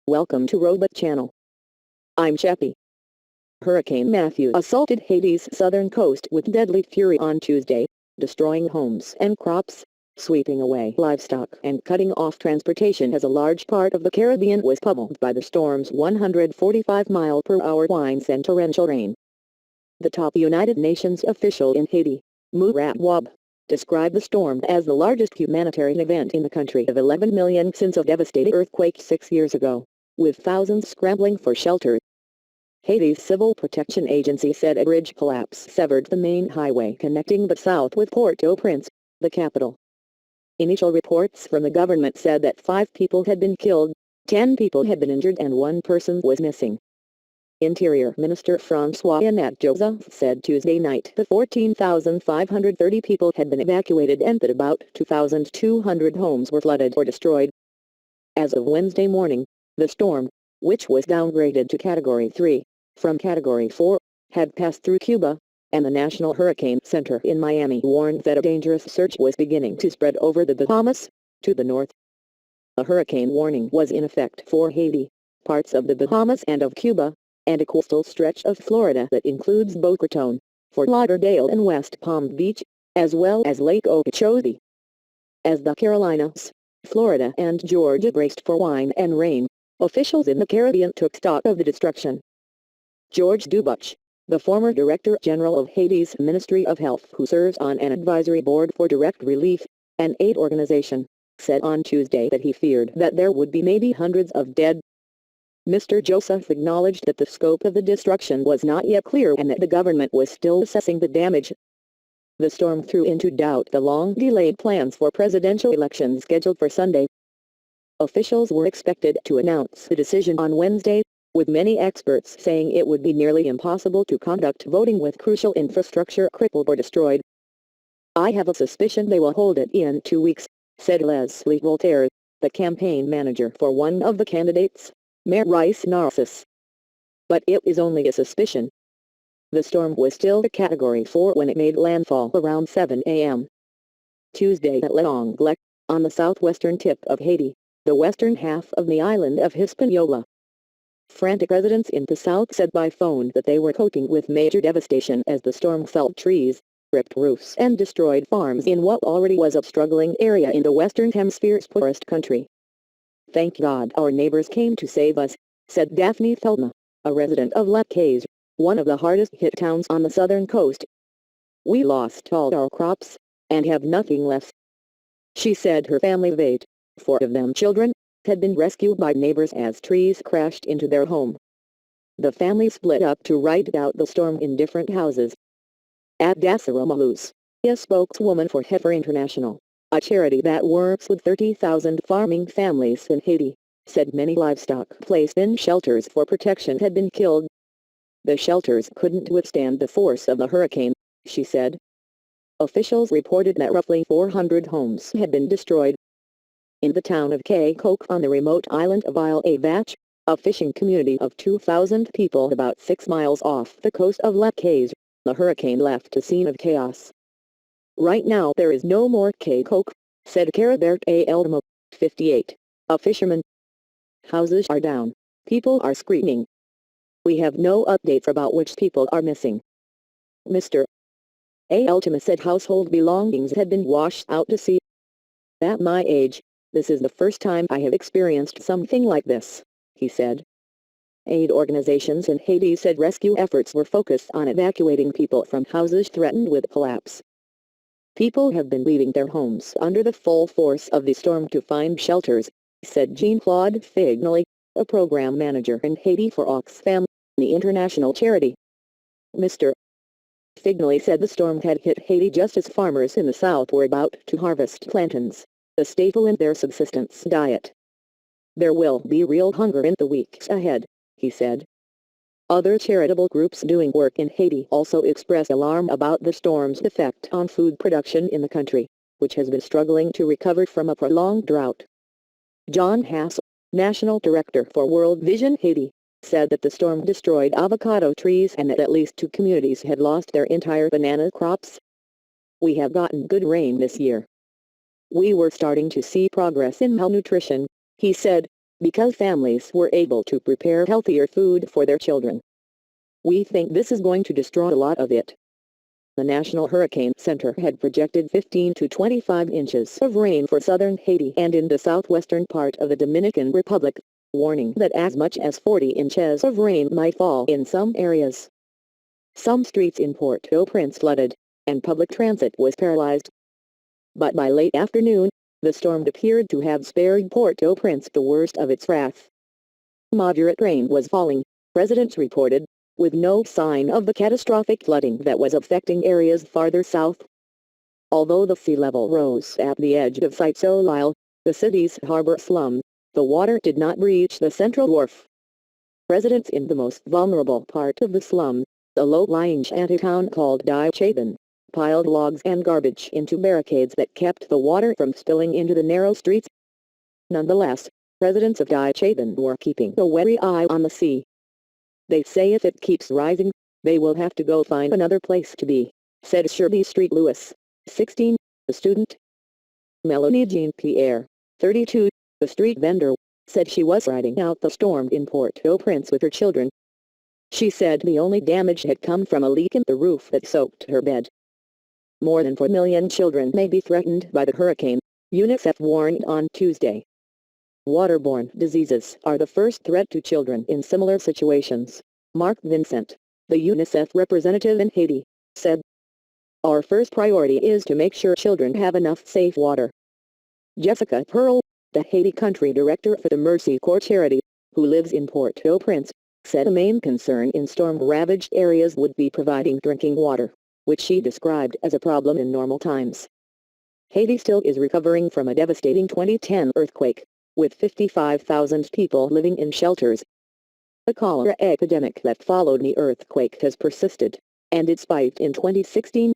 Welcome to Robot Channel. I'm Sheppy. Hurricane Matthew assaulted Haiti's southern coast with deadly fury on Tuesday, destroying homes and crops, sweeping away livestock and cutting off transportation as a large part of the Caribbean was pummeled by the storm's 145-mile-per-hour winds and torrential rain. The top United Nations official in Haiti, Mourad Wahba, described the storm as the largest humanitarian event in the country of 11 million since a devastating earthquake 6 years ago, with thousands scrambling for shelter. Haiti's Civil Protection Agency said a bridge collapse severed the main highway connecting the south with Port-au-Prince, the capital. Initial reports from the government said that 5 people had been killed, 10 people had been injured and 1 person was missing. Interior Minister François Joseph said Tuesday night that 14,530 people had been evacuated and that about 2,200 homes were flooded or destroyed. As of Wednesday morning, the storm, which was downgraded to Category 3, from Category 4, had passed through Cuba, and the National Hurricane Center in Miami warned that a dangerous surge was beginning to spread over the Bahamas, to the north. A hurricane warning was in effect for Haiti, parts of the Bahamas and of Cuba, and a coastal stretch of Florida that includes Boca Raton, Fort Lauderdale and West Palm Beach, as well as Lake Okeechobee. As the Carolinas, Florida and Georgia braced for wind and rain, officials in the Caribbean took stock of the destruction. George Dubuch, the former Director General of Haiti's Ministry of Health who serves on an advisory board for Direct Relief, an aid organization, said on Tuesday that he feared that there would be maybe hundreds of dead. Mr. Joseph acknowledged that the scope of the destruction was not yet clear and that the government was still assessing the damage. The storm threw into doubt the long-delayed plans for presidential elections scheduled for Sunday. Officials were expected to announce the decision on Wednesday, with many experts saying it would be nearly impossible to conduct voting with crucial infrastructure crippled or destroyed. "I have a suspicion they will hold it in 2 weeks," said Leslie Voltaire, the campaign manager for one of the candidates, Mayor Rice Narcissus. But it is only a suspicion. The storm was still a Category 4 when it made landfall around 7 a.m. Tuesday at L'Anglais, on the southwestern tip of Haiti, the western half of the island of Hispaniola. Frantic residents in the south said by phone that they were coping with major devastation as the storm felled trees, ripped roofs and destroyed farms in what already was a struggling area in the Western Hemisphere's poorest country. "Thank God our neighbors came to save us," said Daphne Thelma, a resident of Les Cayes, one of the hardest-hit towns on the southern coast. "We lost all our crops, and have nothing left." She said her family of 8, 4 of them children, had been rescued by neighbors as trees crashed into their home. The family split up to ride out the storm in different houses. Adasara Malus, a spokeswoman for Heifer International, a charity that works with 30,000 farming families in Haiti, said many livestock placed in shelters for protection had been killed. "The shelters couldn't withstand the force of the hurricane," she said. Officials reported that roughly 400 homes had been destroyed. In the town of Coke on the remote island of Isle aux Vaches, a fishing community of 2,000 people about 6 miles off the coast of Les Cayes, the hurricane left a scene of chaos. "Right now there is no more Coke," said Caribert Elmo, 58, a fisherman. "Houses are down. People are screaming. We have no updates about which people are missing." Mr. Eltima said household belongings had been washed out to sea. "At my age, this is the first time I have experienced something like this," he said. Aid organizations in Haiti said rescue efforts were focused on evacuating people from houses threatened with collapse. "People have been leaving their homes under the full force of the storm to find shelters," said Jean-Claude Fignoli, a program manager in Haiti for Oxfam, the international charity. Mr. Fignoli said the storm had hit Haiti just as farmers in the south were about to harvest plantains, a staple in their subsistence diet. "There will be real hunger in the weeks ahead," he said. Other charitable groups doing work in Haiti also expressed alarm about the storm's effect on food production in the country, which has been struggling to recover from a prolonged drought. John Hassel, National Director for World Vision Haiti, said that the storm destroyed avocado trees and that at least 2 communities had lost their entire banana crops. "We have gotten good rain this year. We were starting to see progress in malnutrition," he said, because families were able to prepare healthier food for their children. We think this is going to destroy a lot of it. The National Hurricane Center had projected 15 to 25 inches of rain for southern Haiti and in the southwestern part of the Dominican Republic, warning that as much as 40 inches of rain might fall in some areas. Some streets in Port-au-Prince flooded, and public transit was paralyzed. But by late afternoon, the storm appeared to have spared Port-au-Prince the worst of its wrath. Moderate rain was falling, residents reported, with no sign of the catastrophic flooding that was affecting areas farther south. Although the sea level rose at the edge of Site-Soleil, the city's harbor slum, the water did not reach the central wharf. Residents in the most vulnerable part of the slum, a low-lying shantytown called Dichabon, piled logs and garbage into barricades that kept the water from spilling into the narrow streets. Nonetheless, residents of Dichabon were keeping a wary eye on the sea. They say if it keeps rising, they will have to go find another place to be, said Shirley Street Lewis, 16, a student. Melanie Jean Pierre, 32, the street vendor, said she was riding out the storm in Port-au-Prince with her children. She said the only damage had come from a leak in the roof that soaked her bed. More than 4 million children may be threatened by the hurricane, UNICEF warned on Tuesday. Waterborne diseases are the first threat to children in similar situations, Mark Vincent, the UNICEF representative in Haiti, said. Our first priority is to make sure children have enough safe water. Jessica Pearl, the Haiti country director for the Mercy Corps charity, who lives in Port-au-Prince, said a main concern in storm-ravaged areas would be providing drinking water, which she described as a problem in normal times. Haiti still is recovering from a devastating 2010 earthquake, with 55,000 people living in shelters. The cholera epidemic that followed the earthquake has persisted, and it spiked in 2016.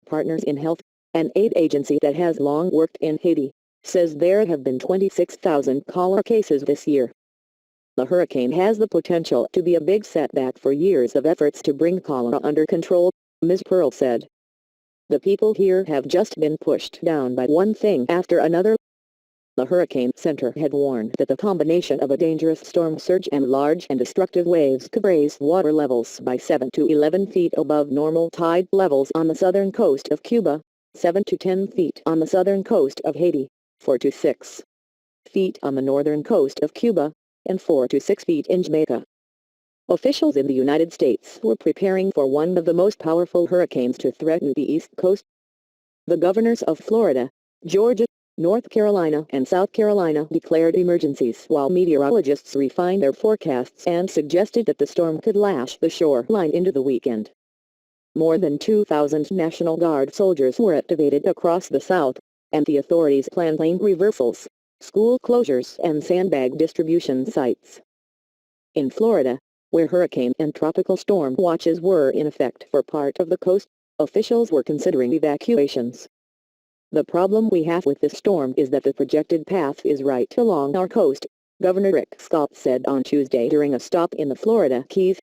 Partners in Health, an aid agency that has long worked in Haiti, says there have been 26,000 cholera cases this year. The hurricane has the potential to be a big setback for years of efforts to bring cholera under control, Ms. Pearl said. The people here have just been pushed down by one thing after another. The Hurricane Center had warned that the combination of a dangerous storm surge and large and destructive waves could raise water levels by 7 to 11 feet above normal tide levels on the southern coast of Cuba, 7 to 10 feet on the southern coast of Haiti, 4 to 6 feet on the northern coast of Cuba, and 4 to 6 feet in Jamaica. Officials in the United States were preparing for one of the most powerful hurricanes to threaten the East Coast. The governors of Florida, Georgia, North Carolina and South Carolina declared emergencies while meteorologists refined their forecasts and suggested that the storm could lash the shoreline into the weekend. More than 2,000 National Guard soldiers were activated across the South, and the authorities planned lane reversals, school closures and sandbag distribution sites. In Florida, where hurricane and tropical storm watches were in effect for part of the coast, officials were considering evacuations. The problem we have with this storm is that the projected path is right along our coast, Governor Rick Scott said on Tuesday during a stop in the Florida Keys.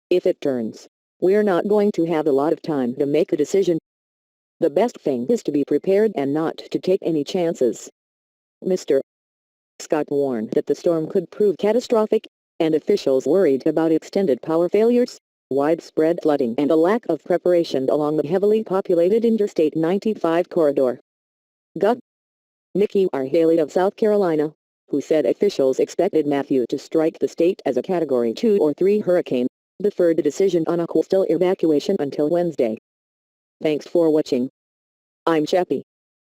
If it turns, we're not going to have a lot of time to make a decision. The best thing is to be prepared and not to take any chances. Mr. Scott warned that the storm could prove catastrophic, and officials worried about extended power failures, widespread flooding and a lack of preparation along the heavily populated Interstate 95 corridor. Gov. Nikki R. Haley of South Carolina, who said officials expected Matthew to strike the state as a Category 2 or 3 hurricane, deferred the decision on a coastal evacuation until Wednesday. Thanks for watching. I'm Chappie.